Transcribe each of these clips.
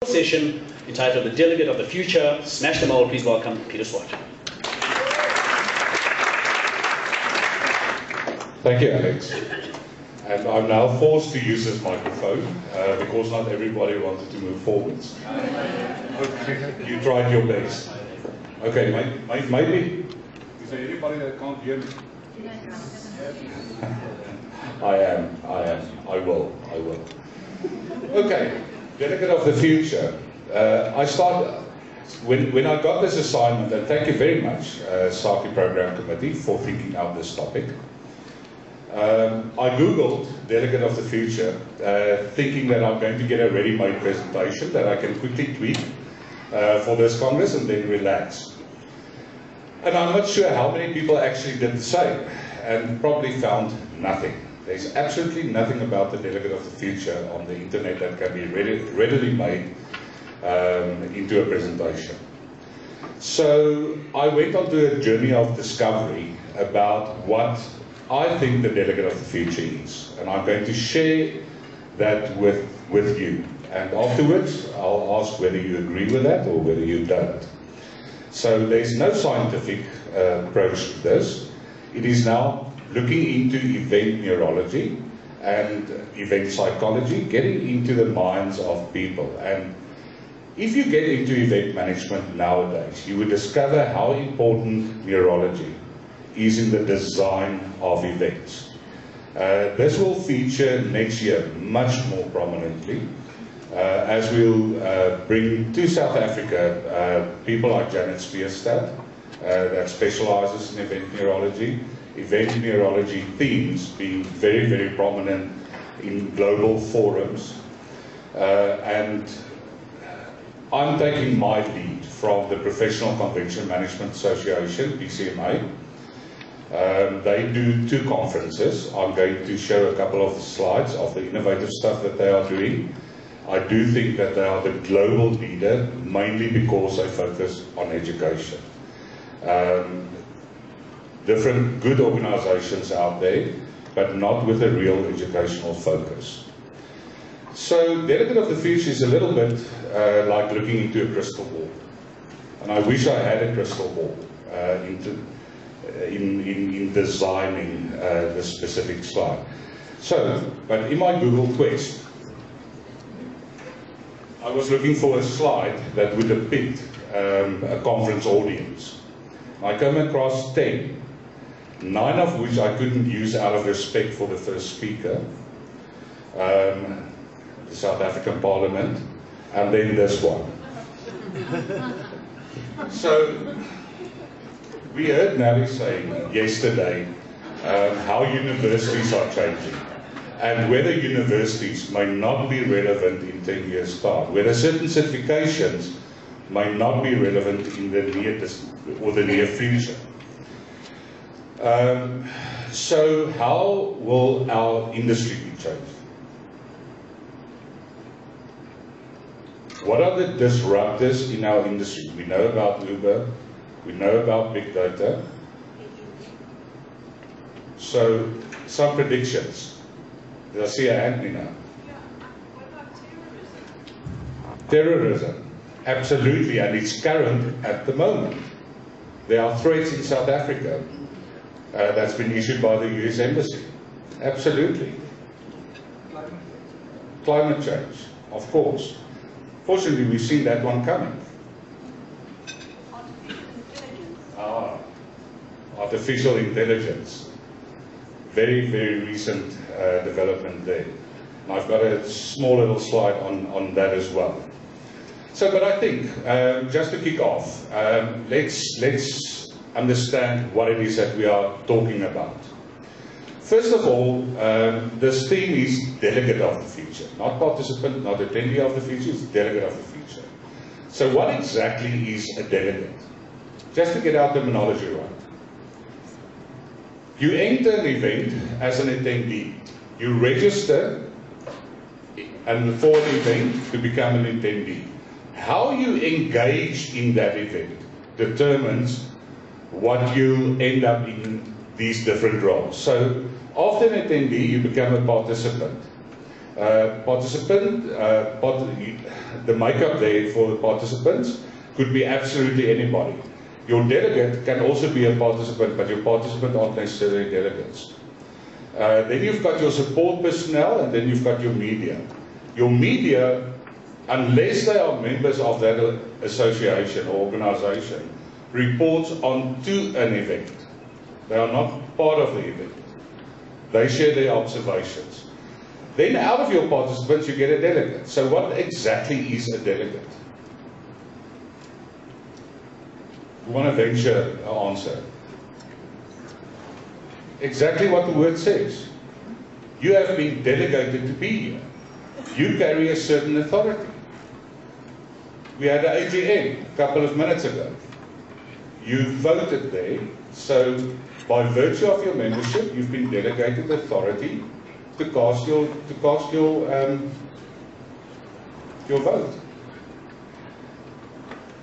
Session entitled The Delegate of the Future. Smash the Mould. Please welcome Pieter Swart. Thank you, Alex. And I'm now forced to use this microphone because not everybody wanted to move forwards. Okay. You tried your best. Okay, maybe. Is there anybody that can't hear me? I will. Okay. Delegate of the Future. When I got this assignment, and thank you very much, SAACI Program Committee, for thinking out this topic. I Googled Delegate of the Future, thinking that I'm going to get a ready-made presentation that I can quickly tweak for this Congress and then relax. And I'm not sure how many people actually did the same, and probably found nothing. There's absolutely nothing about the Delegate of the Future on the internet that can be readily made into a presentation. So I went on to a journey of discovery about what I think the Delegate of the Future is. And I'm going to share that with you. And afterwards, I'll ask whether you agree with that or whether you don't. So there's no scientific approach to this. It is now looking into event neurology and event psychology, getting into the minds of people. And if you get into event management nowadays, you will discover how important neurology is in the design of events. This will feature next year much more prominently, as we'll bring to South Africa people like Janet Spearstad, that specializes in event neurology themes being very, very prominent in global forums. And I'm taking my lead from the Professional Convention Management Association, PCMA. They do 2 conferences. I'm going to show a couple of slides of the innovative stuff that they are doing. I do think that they are the global leader, mainly because they focus on education. Different good organizations out there, but not with a real educational focus. So Delegate of the Future is a little bit like looking into a crystal ball. And I wish I had a crystal ball in designing this specific slide. So, but in my Google Quest, I was looking for a slide that would depict a conference audience. I came across 10. 9 of which I couldn't use out of respect for the first speaker, the South African Parliament, and then this one. So, we heard Nelly saying yesterday how universities are changing, and whether universities may not be relevant in 10 years' time, whether certain certifications may not be relevant in the near future. So how will our industry be changed? What are the disruptors in our industry? We know about Uber, we know about big data. So some predictions. Did I see a hand me now? Yeah, what about terrorism? Terrorism, absolutely, and it's current at the moment. There are threats in South Africa. That's been issued by the US Embassy. Absolutely. Climate change, of course. Fortunately, we've seen that one coming. Artificial intelligence. Very, very recent development there. And I've got a small little slide on that as well. So, but I think, just to kick off, let's understand what it is that we are talking about. First of all, this theme is Delegate of the Future, not participant, not attendee of the future, it's Delegate of the Future. So what exactly is a delegate? Just to get our terminology right. You enter an event as an attendee. You register and for an event to become an attendee. How you engage in that event determines what you end up in these different roles. So after an attendee, you become a participant. The makeup there for the participants could be absolutely anybody. Your delegate can also be a participant, but your participant aren't necessarily delegates. Then you've got your support personnel, and then you've got your media. Your media, unless they are members of that association or organization, reports on to an event. They are not part of the event. They share their observations. Then out of your participants, you get a delegate. So what exactly is a delegate? You want to venture an answer? Exactly what the word says. You have been delegated to be here. You carry a certain authority. We had an AGM a couple of minutes ago. You voted there, so by virtue of your membership, you've been delegated authority to cast your vote.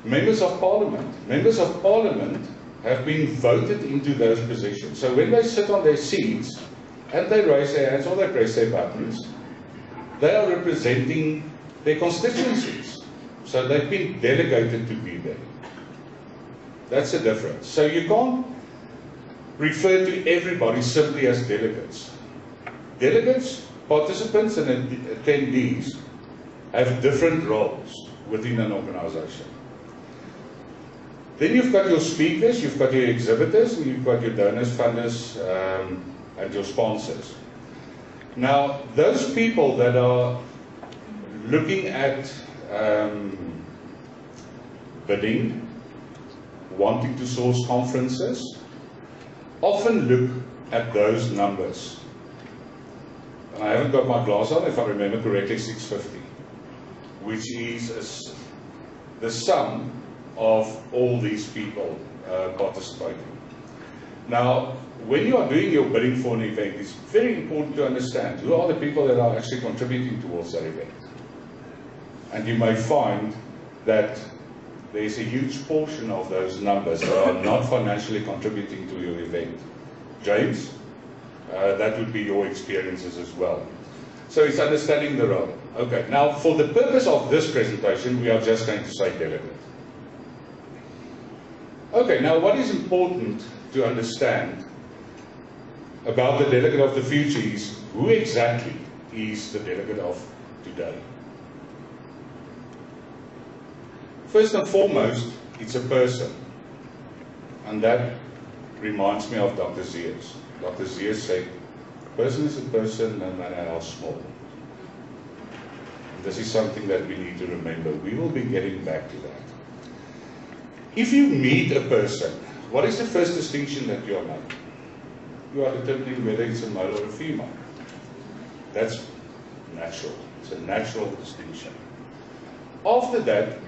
Members of Parliament have been voted into those positions. So when they sit on their seats and they raise their hands or they press their buttons, they are representing their constituencies. So they've been delegated to be there. That's the difference. So you can't refer to everybody simply as delegates. Delegates, participants, and attendees have different roles within an organization. Then you've got your speakers, you've got your exhibitors, and you've got your donors, funders, and your sponsors. Now, those people that are looking at bidding, wanting to source conferences, often look at those numbers. And I haven't got my glass on, if I remember correctly, 650, which is the sum of all these people participating. Now, when you are doing your bidding for an event, it's very important to understand who are the people that are actually contributing towards that event. And you may find that there's a huge portion of those numbers that are not financially contributing to your event. James, that would be your experiences as well. So it's understanding the role. Okay, now for the purpose of this presentation, we are just going to say delegate. Okay, now what is important to understand about the delegate of the future is who exactly is the delegate of today. First and foremost, it's a person. And that reminds me of Dr. Zeers. Dr. Zeers said, a person is a person no matter how small. And this is something that we need to remember. We will be getting back to that. If you meet a person, what is the first distinction that you are making? You are determining whether it's a male or a female. That's natural. It's a natural distinction. After that,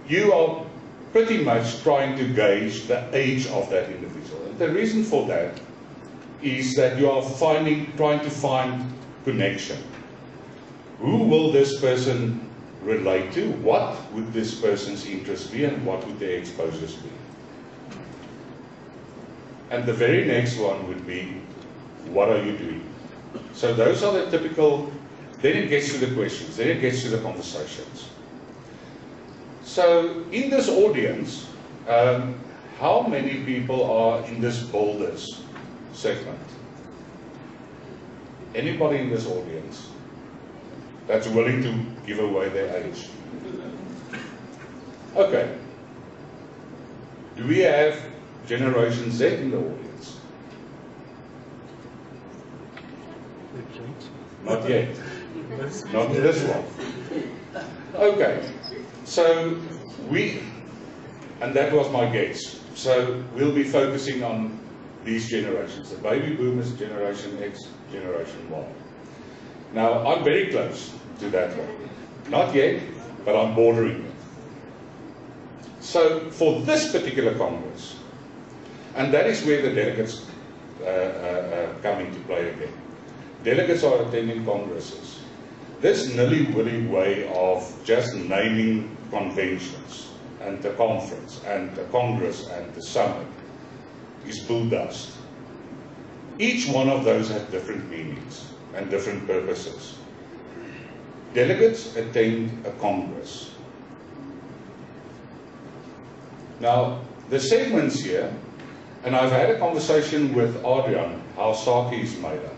you are pretty much trying to gauge the age of that individual. And the reason for that is that you are trying to find connection. Who will this person relate to? What would this person's interests be, and what would their exposures be? And the very next one would be, what are you doing? So those are the typical, then it gets to the questions, then it gets to the conversations. So in this audience, how many people are in this boulders segment? Anybody in this audience that's willing to give away their age? Okay. Do we have Generation Z in the audience? Not yet. Not in this one. Okay. So and that was my guess. So we'll be focusing on these generations, the baby boomers, Generation X, Generation Y. Now, I'm very close to that one. Not yet, but I'm bordering it. So for this particular Congress, and that is where the delegates come into play again. Delegates are attending Congresses. This nilly-willy way of just naming conventions and the conference and the Congress and the summit is bull dust. Each one of those have different meanings and different purposes. delegates attend a Congress. Now, the segments here, and I've had a conversation with Adrian, how SAACI is made up.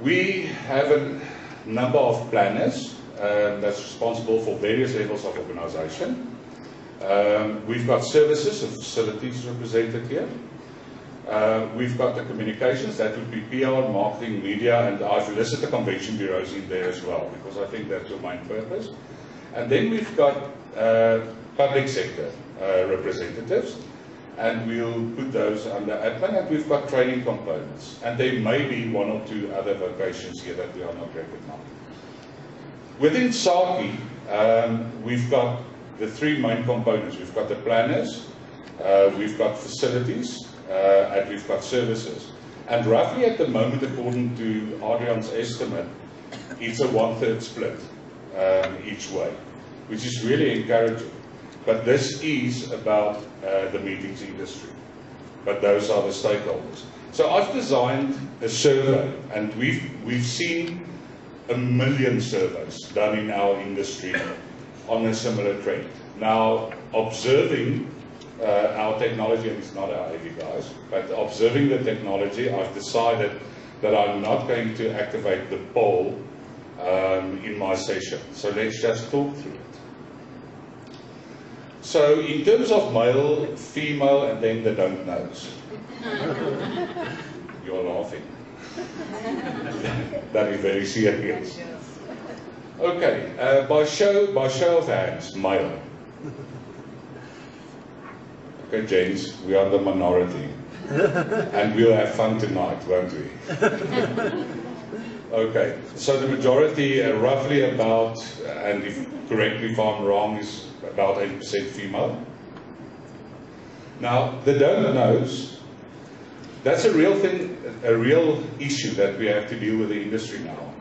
We have a number of planners that's responsible for various levels of organization. We've got services and facilities represented here. We've got the communications, that would be PR, marketing, media, and I've listed the convention bureaus in there as well, because I think that's your main purpose. And then we've got public sector representatives, and we'll put those under admin, and we've got training components. And there may be one or two other vocations here that we are not recognizing. Within SAACI, we've got the three main components. We've got the planners, we've got facilities, and we've got services. And roughly at the moment, according to Adrian's estimate, it's a 1/3 split each way, which is really encouraging. But this is about the meetings industry. But those are the stakeholders. So I've designed a survey, and we've seen 1 million surveys done in our industry on a similar trend. Now, observing our technology, and it's not our AV guys, but observing the technology, I've decided that I'm not going to activate the poll in my session. So let's just talk through it. So in terms of male, female, and then the don't knows. You're laughing. That is very serious. Okay, by show of hands, male. Okay, gents, we are the minority. And we'll have fun tonight, won't we? Okay, so the majority, roughly about, and correct me if I'm wrong, is about 80% female. Now, the don't knows, that's a real thing, a real issue that we have to deal with the industry now.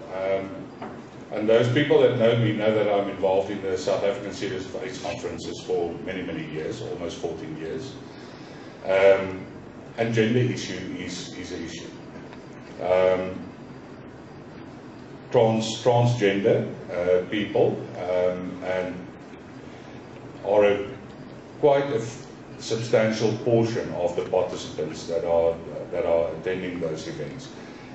And those people that know me know that I'm involved in the South African series of AIDS conferences for many, many years, almost 14 years. And gender issue is an issue. Transgender people and are quite a substantial portion of the participants that are attending those events.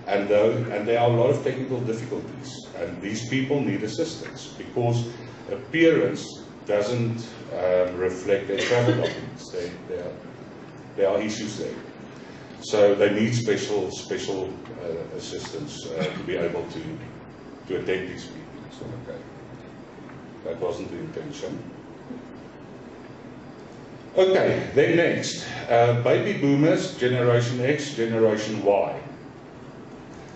And there are a lot of technical difficulties, and these people need assistance because appearance doesn't reflect their travel documents. There are issues there. So they need special assistance to be able to attend these meetings. Okay. That wasn't the intention. Okay, then next, baby boomers, Generation X, Generation Y.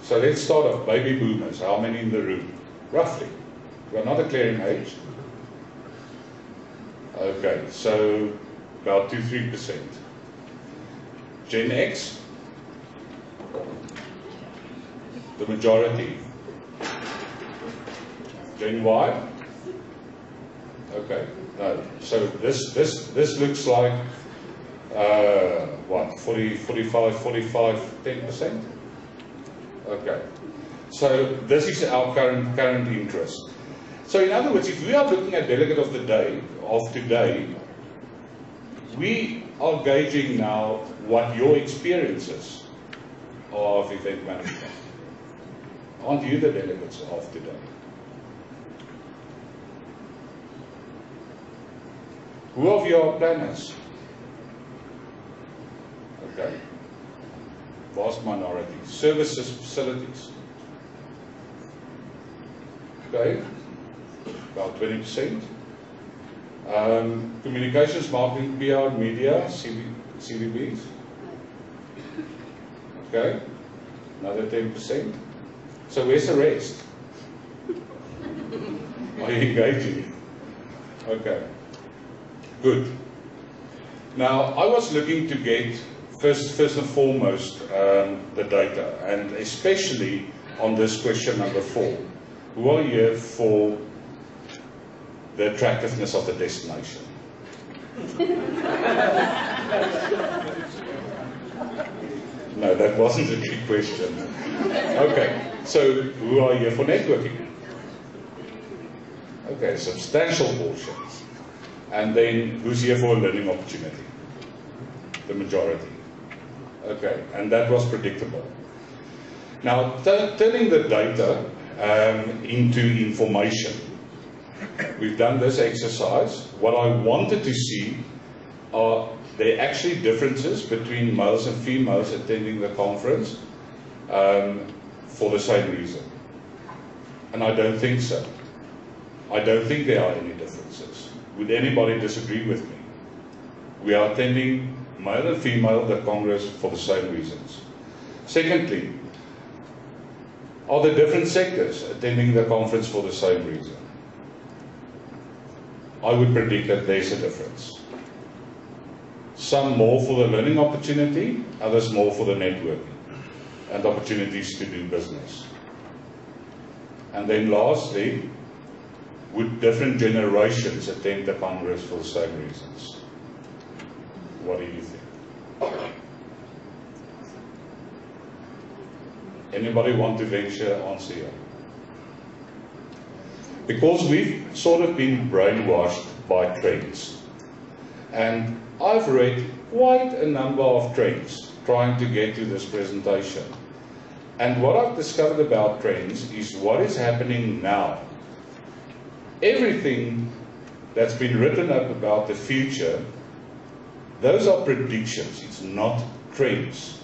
So let's start off, baby boomers, how many in the room? Roughly. We're not declaring age. Okay, so about 2-3%. Gen X, the majority. Gen Y, okay, no. So this looks like what, 45, 10%? Okay, so this is our current interest. So in other words, if we are looking at Delegate of the Day, today, we are gauging now what your experiences are of event management. Aren't you the delegates of today? Who of you are planners? Okay. Vast minority. Services, facilities. Okay. About 20%. Communications, marketing, PR, media, CVBs. Okay. Another 10%. So where's the rest? Are you engaging? Okay. Good. Now, I was looking to get, first and foremost, the data, and especially on this question number 4. Who are here for the attractiveness of the destination? No, that wasn't a trick question. Okay, so who are here for networking? Okay, substantial portions. And then who's here for a learning opportunity? The majority. Okay, and that was predictable. Now, turning the data into information. We've done this exercise. What I wanted to see are there actually differences between males and females attending the conference for the same reason. And I don't think so. I don't think there are any differences. Would anybody disagree with me? We are attending, male and female, the Congress for the same reasons. Secondly, are there different sectors attending the conference for the same reason? I would predict that there's a difference. Some more for the learning opportunity, others more for the networking and opportunities to do business. And then lastly, would different generations attend the Congress for the same reasons? What do you think? Anybody want to venture answer here? Because we've sort of been brainwashed by trends. And I've read quite a number of trends trying to get to this presentation. And what I've discovered about trends is what is happening now. Everything that's been written up about the future, those are predictions, it's not trends.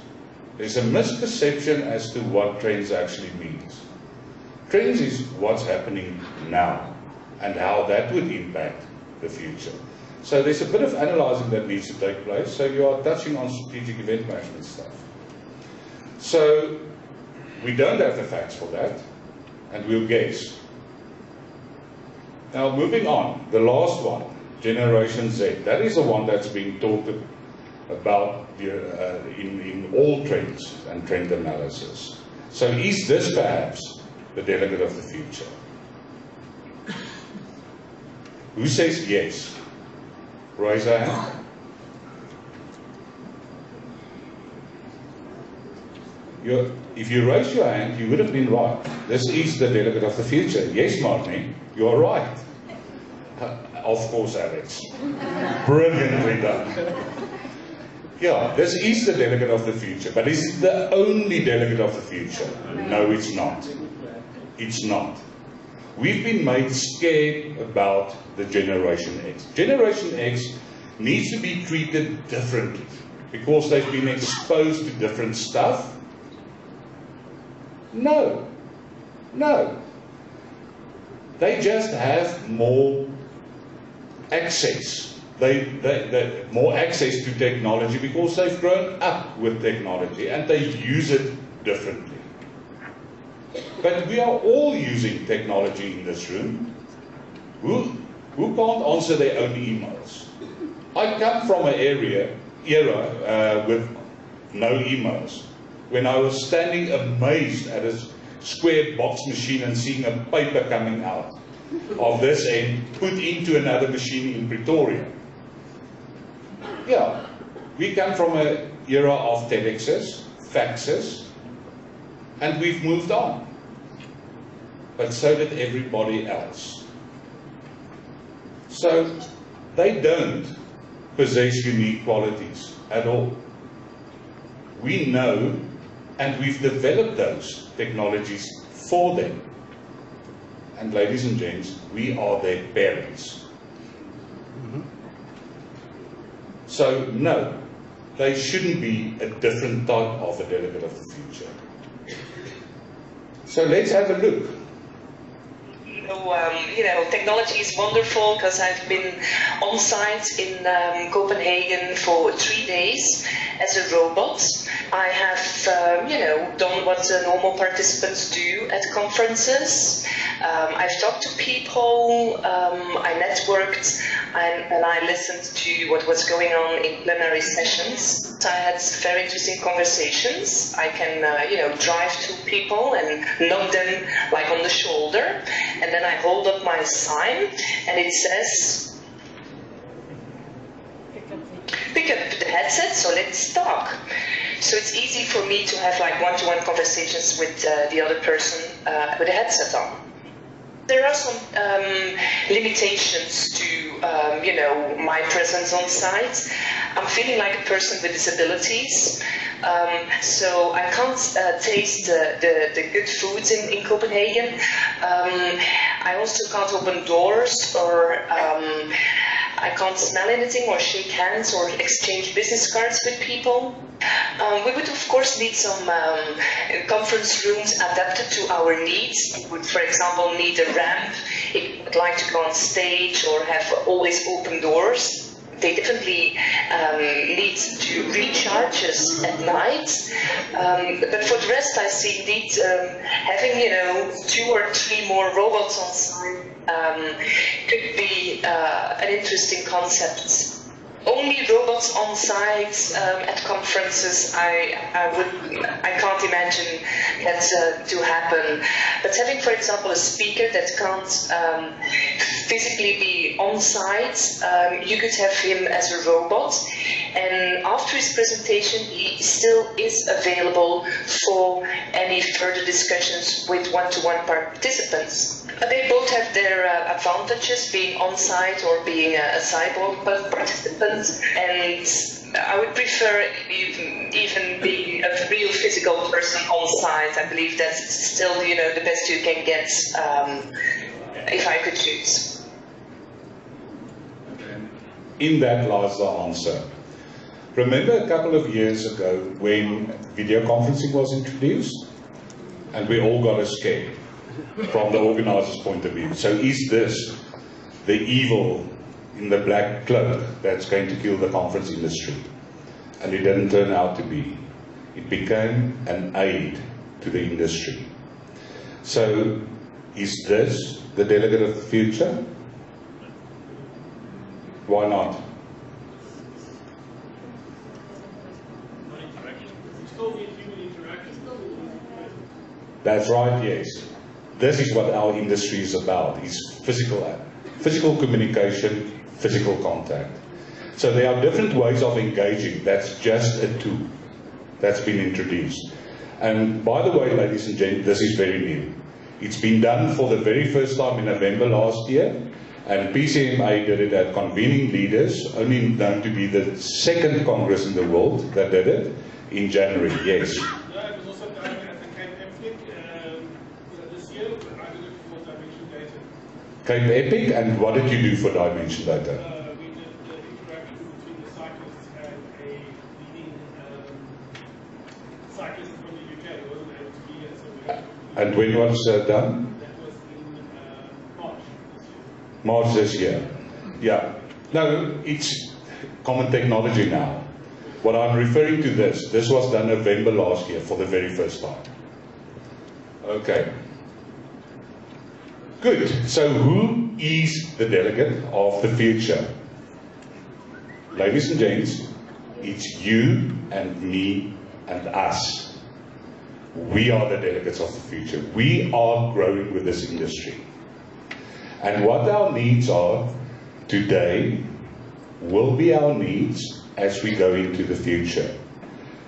There's a misperception as to what trends actually means. Trends is what's happening now and how that would impact the future. So there's a bit of analysing that needs to take place. So you are touching on strategic event management stuff. So we don't have the facts for that, and we'll guess. Now moving on, the last one, Generation Z. That is the one that's being talked about in all trends and trend analysis. So is this perhaps the delegate of the future? Who says yes? Raise a hand. If you raise your hand, you would have been right. This is the delegate of the future. Yes, Marnie, you are right. Of course, Alex. Brilliantly done. Yeah, this is the delegate of the future, but is it the only delegate of the future? No, it's not. It's not. We've been made scared about the Generation X. Generation X needs to be treated differently because they've been exposed to different stuff. No. No. They just have more access. They more access to technology because they've grown up with technology and they use it differently. But we are all using technology in this room. Who can't answer their own emails? I come from an era with no emails. When I was standing amazed at a square box machine and seeing a paper coming out of this end put into another machine in Pretoria. Yeah, we come from an era of telexes, faxes, and we've moved on. But so did everybody else. So they don't possess unique qualities at all. We know, and we've developed those technologies for them. And ladies and gents, we are their parents. So no, they shouldn't be a different type of a delegate of the future. So let's have a look. Technology is wonderful because I've been on site in Copenhagen for 3 days as a robot. I have, done what normal participants do at conferences. I've talked to people, I networked, and I listened to what was going on in plenary sessions. I had very interesting conversations. I can, drive to people and knock them like on the shoulder, and then I hold up my sign, and it says, pick up the headset, so let's talk. So it's easy for me to have like one-to-one conversations with the other person with a headset on. There are some limitations to, you know, my presence on site. I'm feeling like a person with disabilities, so I can't taste the good foods in Copenhagen. I also can't open doors, or I can't smell anything or shake hands or exchange business cards with people. We would of course need some conference rooms adapted to our needs. We would, for example, need a ramp if we would like to go on stage or have always open doors. They definitely need to recharge us at night. But for the rest, I see indeed having, you know, 2 or 3 more robots on site could be an interesting concept. Only robots on site at conferences, I can't imagine that to happen. But having, for example, a speaker that can't physically be on site, you could have him as a robot, and after his presentation, he still is available for any further discussions with one-to-one participants. They both have their advantages, being on site or being a cyborg participant, and I would prefer even being a real physical person on site. I believe that's still, you know, the best you can get if I could choose. In that lies the answer. Remember a couple of years ago when video conferencing was introduced and we all got a scare from the organizer's point of view. So is this the evil in the black cloak that's going to kill the conference industry? And it didn't turn out to be. It became an aid to the industry. So is this the delegate of the future? Why not? That's right, yes. This is what our industry is about, is physical communication, physical contact. So there are different ways of engaging. That's just a tool that's been introduced. And by the way, ladies and gentlemen, this is very new. It's been done for the very first time in November last year, and PCMA did it at Convening Leaders, only known to be the second Congress in the world that did it, in January, yes. Yeah, it was also done at the Cape Epic this year. I did it for dimension data. Cape Epic, and what did you do for dimension data? We did the interaction between the cyclists and a leading cyclist from the UK who wasn't able to be here. So we had to And when was done? that was in March this year. March this year. Yeah. No, it's common technology now. What I'm referring to this was done November last year for the very first time. Okay. Good. So who is the delegate of the future? Ladies and gents, it's you and me and us. We are the delegates of the future. We are growing with this industry. And what our needs are today will be our needs as we go into the future.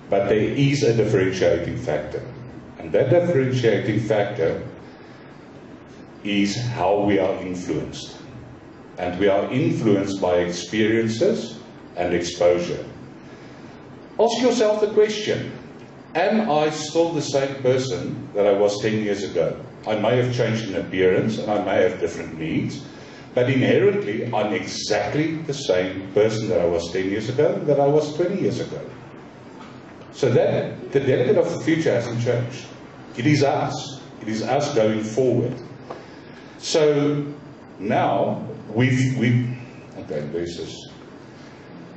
But there is a differentiating factor. And that differentiating factor is how we are influenced. And we are influenced by experiences and exposure. Ask yourself the question, am I still the same person that I was 10 years ago? I may have changed in appearance and I may have different needs, but inherently I'm exactly the same person that I was 10 years ago that I was 20 years ago. So that the delegate of the future hasn't changed. It is us. It is us going forward. So now we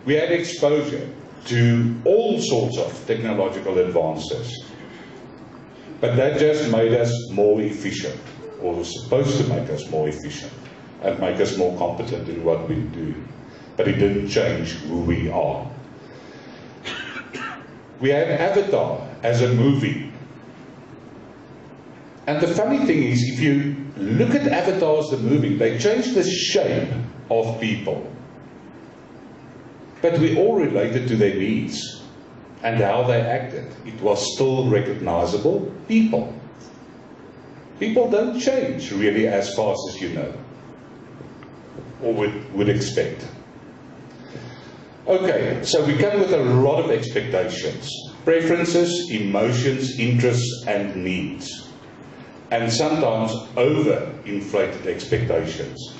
had exposure to all sorts of technological advances. But that just made us more efficient, or was supposed to make us more efficient, and make us more competent in what we do. But it didn't change who we are. We had Avatar as a movie. And the funny thing is, if you look at Avatar as the movie, they changed the shape of people. But we all related to their needs. and how they acted, it was still recognizable people. People don't change really as fast as you know, or would expect. Okay, so we come with a lot of expectations, preferences, emotions, interests, and needs, and sometimes over-inflated expectations.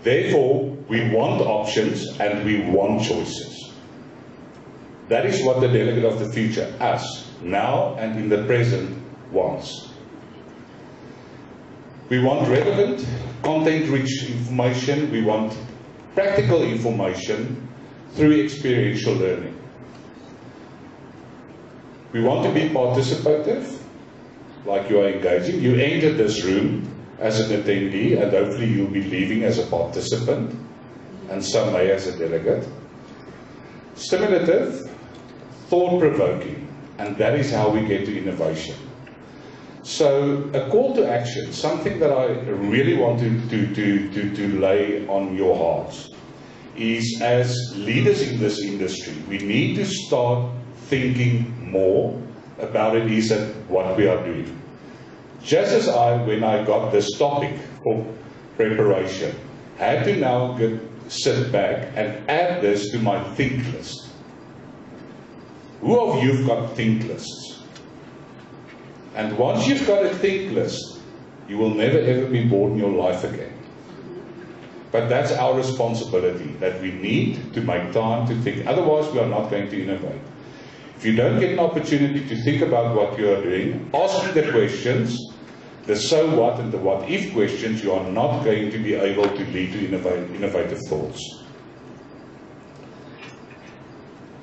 Therefore, we want options and we want choices. That is what the delegate of the future, us, now and in the present, wants. We want relevant, content-rich information. We want practical information through experiential learning. We want to be participative, like you are engaging. You entered this room as an attendee, and hopefully you'll be leaving as a participant, and some may as a delegate. Stimulative, thought-provoking, and that is how we get to innovation. So a call to action, something that I really want to lay on your hearts, is as leaders in this industry, we need to start thinking more about it is what we are doing. Just as when I got this topic for preparation, had to now sit back and add this to my think list. Who of you have got think lists? And once you've got a think list, you will never ever be bored in your life again. But that's our responsibility, that we need to make time to think. Otherwise, we are not going to innovate. If you don't get an opportunity to think about what you are doing, asking the questions, the so what and the what if questions, you are not going to be able to lead to innovative thoughts.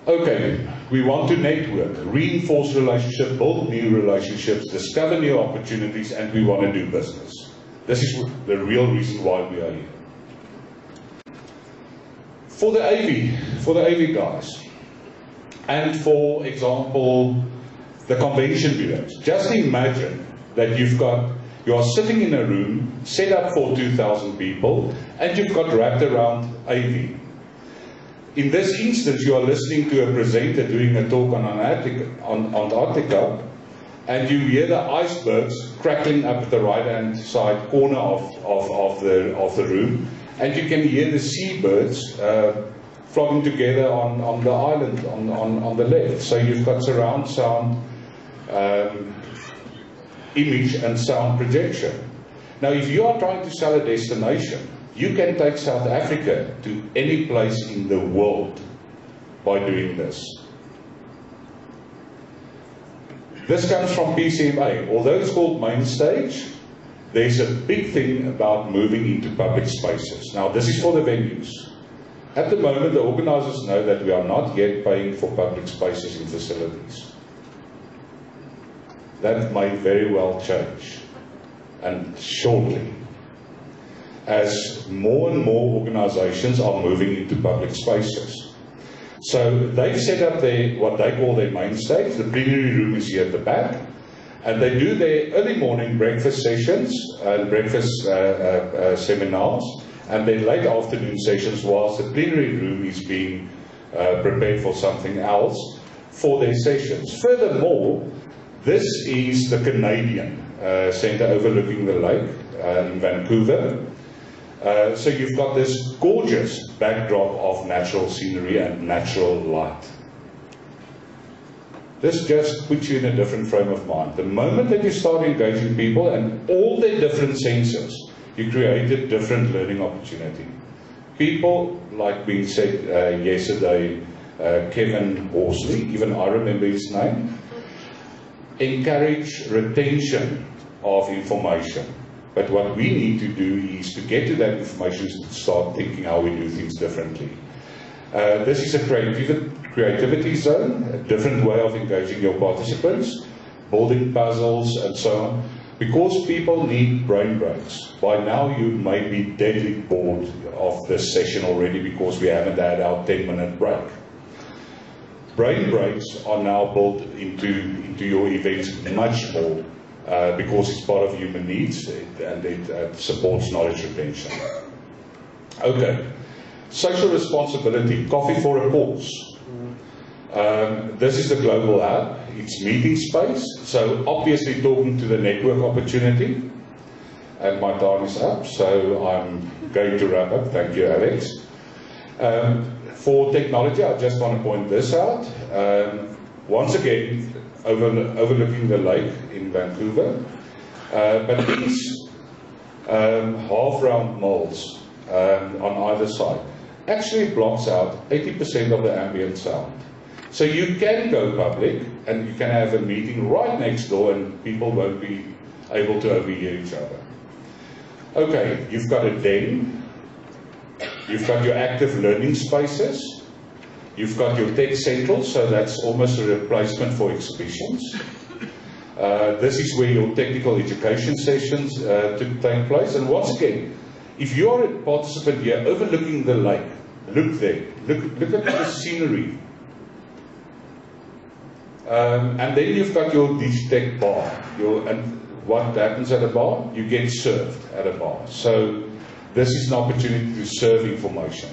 Okay, we want to network, reinforce relationships, build new relationships, discover new opportunities, and we want to do business. This is the real reason why we are here. For the AV guys, and for example, the convention bureaus, just imagine that you are sitting in a room set up for 2,000 people, and you've got wrapped around AV. In this instance, you are listening to a presenter doing a talk on Antarctica, and you hear the icebergs crackling up at the right-hand side corner of the room, and you can hear the seabirds flocking together on the island on the left. So you've got surround sound, image and sound projection. Now, if you are trying to sell a destination, you can take South Africa to any place in the world by doing this. This comes from PCMA. Although it's called main stage, there's a big thing about moving into public spaces. Now, this is for the venues. At the moment, the organizers know that we are not yet paying for public spaces in facilities. That may very well change, and shortly, as more and more organizations are moving into public spaces. So they've set up what they call their main stage. The plenary room is here at the back, and they do their early morning breakfast sessions and breakfast seminars, and their late afternoon sessions whilst the plenary room is being prepared for something else for their sessions. Furthermore, this is the Canadian Centre overlooking the lake in Vancouver. So you've got this gorgeous backdrop of natural scenery and natural light. This just puts you in a different frame of mind. The moment that you start engaging people and all their different senses, you create a different learning opportunity. People, like being said yesterday, Kevin Horsley, even I remember his name, encourage retention of information. But what we need to do is to get to that information and start thinking how we do things differently. This is a creativity zone, a different way of engaging your participants, building puzzles and so on, because people need brain breaks. By now you may be deadly bored of this session already because we haven't had our 10-minute break. Brain breaks are now built into your events much more because it's part of human needs and it supports knowledge retention. Okay, social responsibility, coffee for a cause. This is the global hub. It's meeting space. So obviously talking to the network opportunity. And my time is up, so I'm going to wrap up. Thank you, Alex. For technology, I just want to point this out. Once again, overlooking the lake in Vancouver. But these half-round molds on either side actually blocks out 80% of the ambient sound. So you can go public and you can have a meeting right next door and people won't be able to overhear each other. Okay, you've got a den, you've got your active learning spaces, you've got your tech central, so that's almost a replacement for exhibitions. This is where your technical education sessions take place. And once again, if you are a participant here overlooking the lake, look there, look at the scenery. And then you've got your Digitech bar. And what happens at a bar? You get served at a bar. So this is an opportunity to serve information.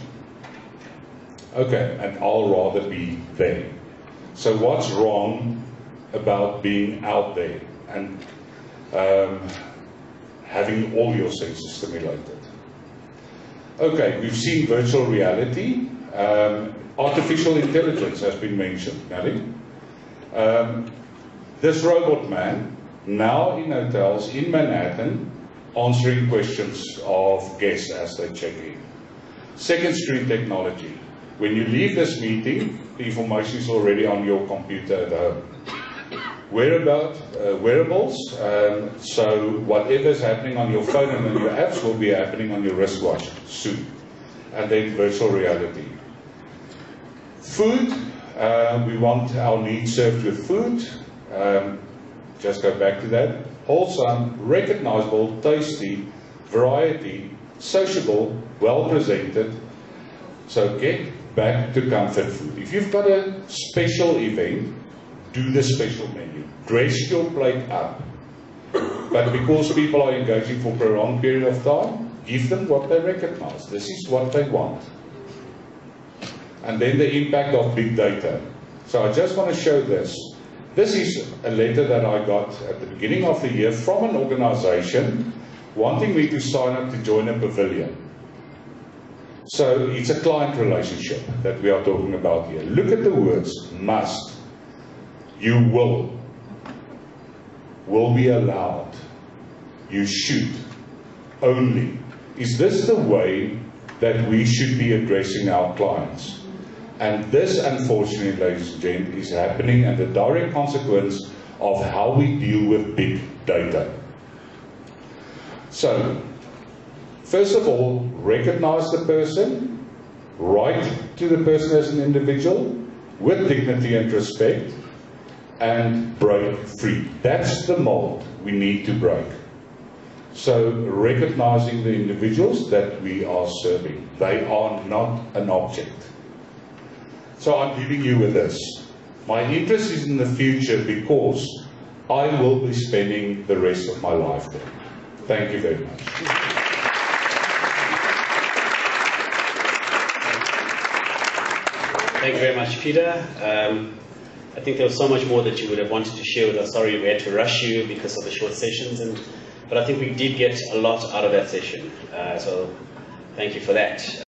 Okay, and I'll rather be there. So what's wrong about being out there and having all your senses stimulated? Okay, we've seen virtual reality. Artificial intelligence has been mentioned, Nelly. This robot man, now in hotels in Manhattan, answering questions of guests as they check in. Second screen technology. When you leave this meeting, the information is already on your computer at home. Wearables, so whatever is happening on your phone and on your apps will be happening on your wristwatch soon. And then virtual reality. Food, we want our needs served with food. Just go back to that. Wholesome, recognizable, tasty, variety, sociable, well presented. So get back to comfort food. If you've got a special event, do the special menu. Dress your plate up. But because people are engaging for a prolonged period of time, give them what they recognize. This is what they want. And then the impact of big data. So I just want to show this. This is a letter that I got at the beginning of the year from an organization wanting me to sign up to join a pavilion. So it's a client relationship that we are talking about here. Look at the words, must, you will be allowed, you should, only. Is this the way that we should be addressing our clients? And this, unfortunately, ladies and gentlemen, is happening as a direct consequence of how we deal with big data. So, first of all, recognize the person, write to the person as an individual, with dignity and respect, and break free. That's the mold we need to break. So, recognizing the individuals that we are serving. They are not an object. So I'm leaving you with this. My interest is in the future because I will be spending the rest of my life there. Thank you very much. Thank you very much, Peter. I think there was so much more that you would have wanted to share with us. Sorry we had to rush you because of the short sessions, but I think we did get a lot out of that session. So thank you for that.